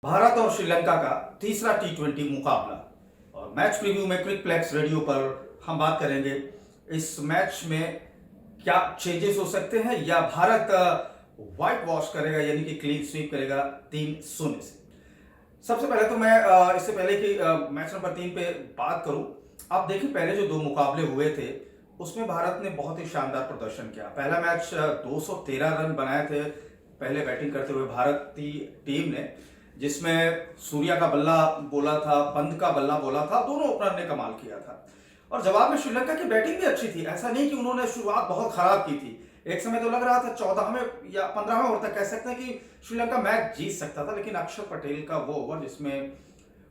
भारत और श्रीलंका का तीसरा टी20 मुकाबला और मैच प्रीव्यू में क्रिक प्लेक्स रेडियो पर हम बात करेंगे इस मैच में क्या चेंजेस हो सकते हैं या भारत व्हाइट वॉश करेगा यानी कि क्लीन स्वीप करेगा 3-0 से। सबसे पहले तो मैं इससे पहले कि मैच नंबर 3 पे बात करूं, आप देखिए पहले जो दो मुकाबले हुए थे उसमें भारत ने बहुत ही शानदार प्रदर्शन किया। पहला मैच 213 रन बनाए थे पहले बैटिंग करते हुए भारतीय टीम ने, जिसमें सूर्या का बल्ला बोला था, पंत का बल्ला बोला था, दोनों ओपनर ने कमाल किया था। और जवाब में श्रीलंका की बैटिंग भी अच्छी थी, ऐसा नहीं कि उन्होंने शुरुआत बहुत खराब की थी। एक समय तो लग रहा था 14वें या 15वें ओवर तक कह सकते हैं कि श्रीलंका मैच जीत सकता था, लेकिन अक्षर पटेल का वो ओवर जिसमें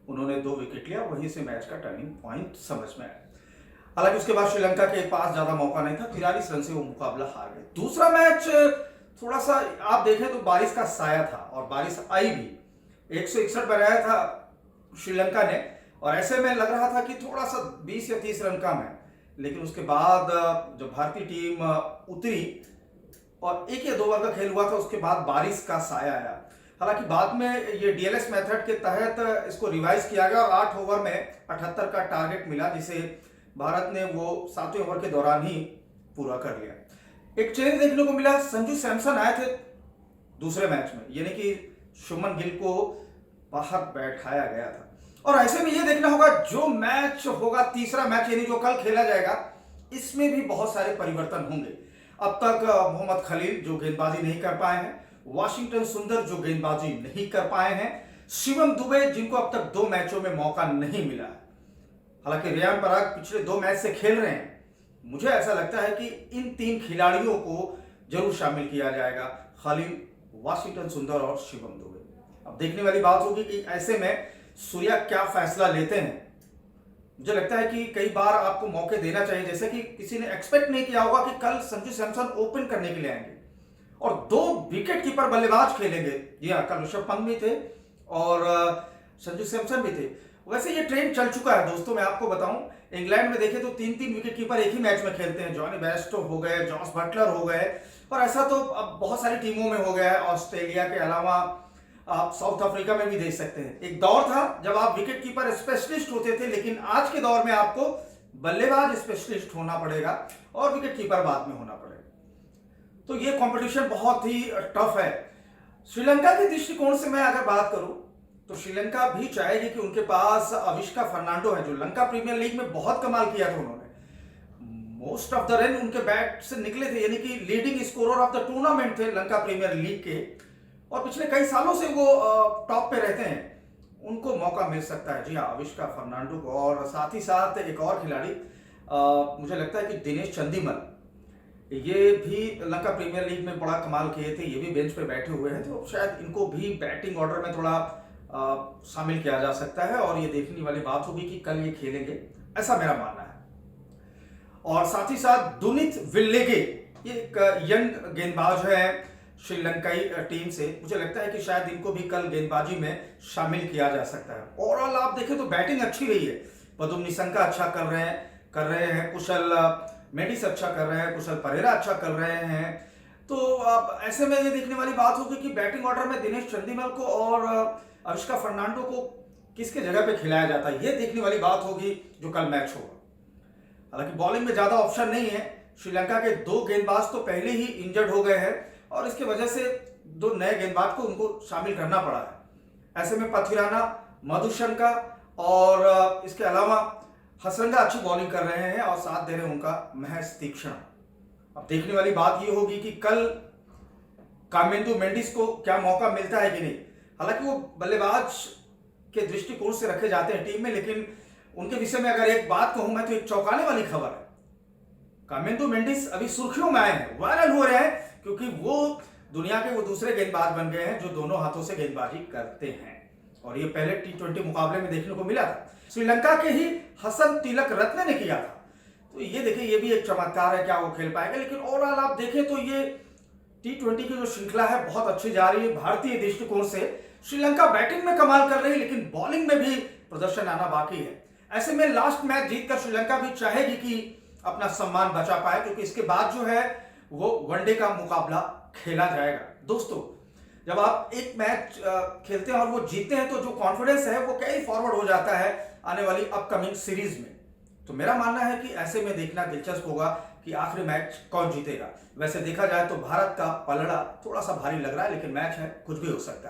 उन्होंने 2 विकेट लिया, वहीं से मैच का टर्निंग पॉइंट समझ में आया। हालांकि उसके बाद श्रीलंका के पास ज्यादा मौका नहीं था, 43 रन से वो मुकाबला हार गए। दूसरा मैच थोड़ा सा आप देखें तो बारिश का साया था और बारिश आई भी। 161 बनाया था श्रीलंका ने और ऐसे में लग रहा था कि थोड़ा सा 20 या 30 रन कम है, लेकिन उसके बाद जब भारतीय टीम उतरी और 1 या 2 ओवर का खेल हुआ था, उसके बाद बारिश का साया आया। हालांकि बाद में ये डीएलएस मेथड के तहत इसको रिवाइज किया गया और 8 ओवर में 78 का टारगेट मिला, जिसे भारत ने वो 7वें ओवर के दौरान ही पूरा कर लिया। एक चेंज देखने को मिला, संजू सैमसन आए थे दूसरे मैच में, यानी कि शुभमन गिल को बाहर बैठाया गया था। और ऐसे में ये देखना होगा जो मैच होगा तीसरा मैच यानी जो कल खेला जाएगा, इसमें भी बहुत सारे परिवर्तन होंगे। अब तक मोहम्मद खलील जो गेंदबाजी नहीं कर पाए हैं, वाशिंगटन सुंदर जो गेंदबाजी नहीं कर पाए हैं, शिवम दुबे जिनको अब तक 2 मैचों में मौका नहीं मिला है। हालांकि रियान पराग पिछले 2 मैच से खेल रहे हैं, मुझे ऐसा लगता है कि इन 3 खिलाड़ियों को जरूर शामिल किया जाएगा, खलील, वाशिंगटन सुंदर और शिवम दुबे। अब देखने वाली बात होगी कि ऐसे में सूर्या क्या फैसला लेते हैं। मुझे लगता है कि कई बार आपको मौके देना चाहिए, जैसे कि किसी ने एक्सपेक्ट नहीं किया होगा कि कल संजू सैमसन ओपन करने के लिए आएंगे और 2 विकेट कीपर बल्लेबाज खेलेंगे। जी हाँ, कल ऋषभ पंत भी थे और संजू सैमसन भी थे। वैसे ये ट्रेंड चल चुका है दोस्तों, मैं आपको बताऊं, इंग्लैंड में देखें तो 3-3 विकेट कीपर एक ही मैच में खेलते हैं। जॉनी बेयरस्टो हो गए, जॉस बटलर हो गए, और ऐसा तो अब बहुत सारी टीमों में हो गया है। ऑस्ट्रेलिया के अलावा आप साउथ अफ्रीका में भी देख सकते हैं। एक दौर था जब आप विकेट कीपर स्पेशलिस्ट होते थे, लेकिन आज के दौर में आपको बल्लेबाज स्पेशलिस्ट होना पड़ेगा और विकेट कीपर बाद में होना पड़ेगा। तो ये कंपटीशन बहुत ही टफ है। श्रीलंका के दृष्टिकोण से मैं अगर बात करूं तो श्रीलंका भी चाहेगी कि उनके पास अविष्का फर्नांडो है, जो लंका प्रीमियर लीग में बहुत कमाल किया था। उन्होंने मोस्ट ऑफ द रन उनके बैट से निकले थे, यानी कि leading scorer of the tournament थे लंका प्रीमियर लीग के, और पिछले कई सालों से वो टॉप पे रहते हैं। उनको मौका मिल सकता है, जी हाँ, अविष्का फर्नांडो को। और साथ ही साथ एक और खिलाड़ी मुझे लगता है कि दिनेश चंदीमल, ये भी लंका प्रीमियर लीग में बड़ा कमाल किए थे, ये भी बेंच पे बैठे हुए हैं, तो शायद इनको भी बैटिंग ऑर्डर में थोड़ा शामिल किया जा सकता है। और ये देखने वाली बात होगी कि कल ये खेलेंगे, ऐसा मेरा मानना है। और साथ ही साथ दुनित विल्लेगे, ये एक यंग गेंदबाज है श्रीलंकाई टीम से, मुझे लगता है कि शायद इनको भी कल गेंदबाजी में शामिल किया जा सकता है। ओवरऑल आप देखें तो बैटिंग अच्छी रही है। पदुम निसंका अच्छा कर रहे हैं, कुशल मेडिस अच्छा कर रहे हैं, कुशल परेरा अच्छा कर रहे हैं। तो अब ऐसे में ये देखने वाली बात होगी कि बैटिंग ऑर्डर में दिनेश चंदीमल को और अविष्का फर्नांडो को किसके जगह पे खिलाया जाता है, ये देखने वाली बात होगी जो कल मैच होगा। हालांकि बॉलिंग में ज्यादा ऑप्शन नहीं है। श्रीलंका के 2 गेंदबाज तो पहले ही इंजर्ड हो गए हैं और इसकी वजह से 2 नए गेंदबाज को उनको शामिल करना पड़ा है। ऐसे में पथिराना, मधुशंका और इसके अलावा हसरंगा अच्छी बॉलिंग कर रहे हैं और साथ दे रहे हैं उनका महेश तीक्ष्ण। अब देखने वाली बात यह होगी कि कल कामेंदु मेंडिस को क्या मौका मिलता है कि नहीं। हालांकि वो बल्लेबाज के दृष्टिकोण से रखे जाते हैं टीम में, लेकिन उनके विषय में अगर एक बात कहूं मैं तो एक चौंकाने वाली खबर है। कामेंदु मेंडिस अभी सुर्खियों में आए हैं, वायरल हो रहे हैं, क्योंकि वो दुनिया के वो दूसरे गेंदबाज बन गए हैं जो दोनों हाथों से गेंदबाजी करते हैं। और ये पहले टी20 मुकाबले में देखने को मिला था, श्रीलंका के ही हसन तिलक रत्ने ने किया था। तो ये देखिए, ये भी एक चमत्कार है, क्या वो खेल पाएगा। लेकिन ओवरऑल आप देखें तो ये टी20 की जो श्रृंखला है बहुत अच्छी जा रही है। भारतीय दृष्टिकोण से श्रीलंका बैटिंग में कमाल कर रही है, लेकिन बॉलिंग में भी प्रदर्शन आना बाकी है। ऐसे में लास्ट मैच जीतकर श्रीलंका भी चाहेगी कि अपना सम्मान बचा पाए, क्योंकि इसके बाद जो है वो वनडे का मुकाबला खेला जाएगा। दोस्तों, जब आप एक मैच खेलते हैं और वो जीतते हैं तो जो कॉन्फिडेंस है वो कैरी फॉरवर्ड हो जाता है आने वाली अपकमिंग सीरीज में। तो मेरा मानना है कि ऐसे में देखना दिलचस्प होगा कि आखिरी मैच कौन जीतेगा। वैसे देखा जाए तो भारत का पलड़ा थोड़ा सा भारी लग रहा है, लेकिन मैच है, कुछ भी हो सकता है।